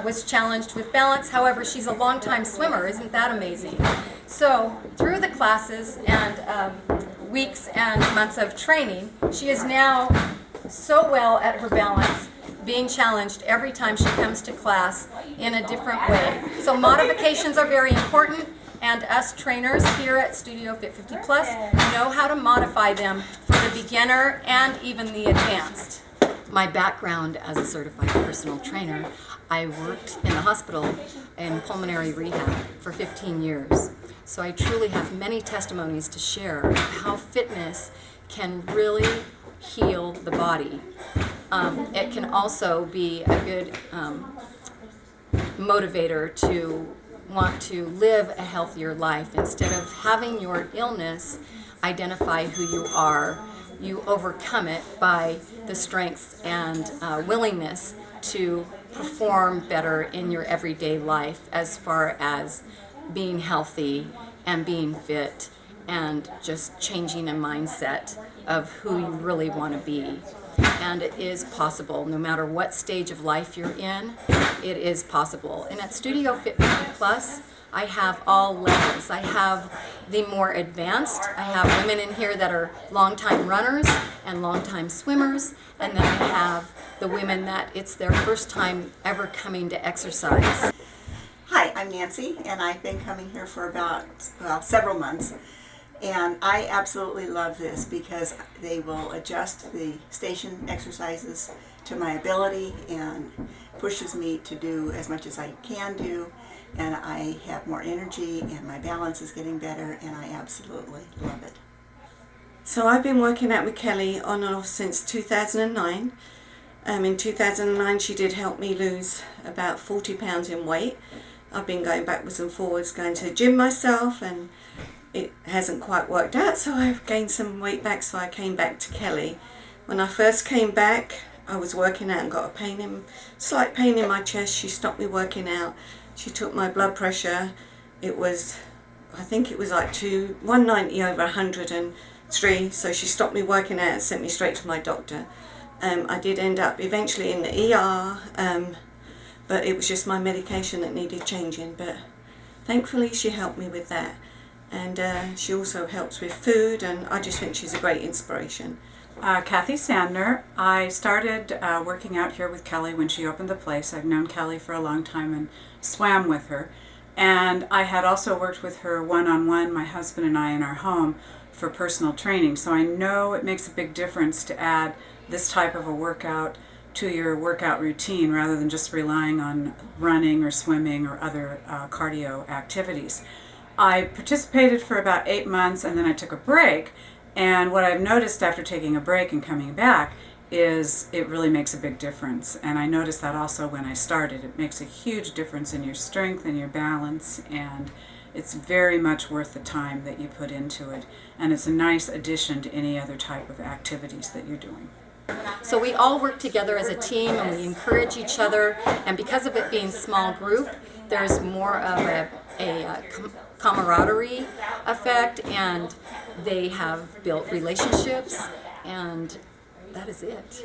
was challenged with balance, however, she's a long-time swimmer. Isn't that amazing? So through the classes and weeks and months of training, she is now so well at her balance, being challenged every time she comes to class in a different way. So modifications are very important, and us trainers here at Studio Fit 50 Plus know how to modify them for the beginner and even the advanced. My background as a certified personal trainer, I worked in the hospital in pulmonary rehab for 15 years. So I truly have many testimonies to share of how fitness can really heal the body. It can also be a good motivator to want to live a healthier life. Instead of having your illness identify who you are, you overcome it by the strengths and willingness to perform better in your everyday life as far as being healthy and being fit and just changing a mindset of who you really want to be. And it is possible, no matter what stage of life you're in, it is possible. And at Studio Fit 50 Plus, I have all levels. I have the more advanced. I have women in here that are long-time runners and long-time swimmers, and then I have the women that it's their first time ever coming to exercise. Hi, I'm Nancy, and I've been coming here for about several months. And I absolutely love this because they will adjust the station exercises to my ability and pushes me to do as much as I can do, and I have more energy and my balance is getting better, and I absolutely love it. So I've been working out with Kelly on and off since 2009. In 2009 she did help me lose about 40 pounds in weight. I've been going backwards and forwards, going to the gym myself, and it hasn't quite worked out, so I've gained some weight back, so I came back to Kelly. When I first came back, I was working out and got a slight pain in my chest. She stopped me working out. She took my blood pressure. It was, I think it was like 190 over 103, so she stopped me working out and sent me straight to my doctor. I did end up eventually in the ER, but it was just my medication that needed changing, but thankfully she helped me with that. And she also helps with food, and I just think she's a great inspiration. Kathy Sandner. I started working out here with Kelly when she opened the place. I've known Kelly for a long time and swam with her. And I had also worked with her one-on-one, my husband and I, in our home for personal training. So I know it makes a big difference to add this type of a workout to your workout routine rather than just relying on running or swimming or other cardio activities. I participated for about 8 months and then I took a break. And what I've noticed after taking a break and coming back is it really makes a big difference. And I noticed that also when I started. It makes a huge difference in your strength and your balance, and it's very much worth the time that you put into it. And it's a nice addition to any other type of activities that you're doing. So we all work together as a team and we encourage each other, and because of it being small group, there's more of a camaraderie effect, and they have built relationships, and that is it.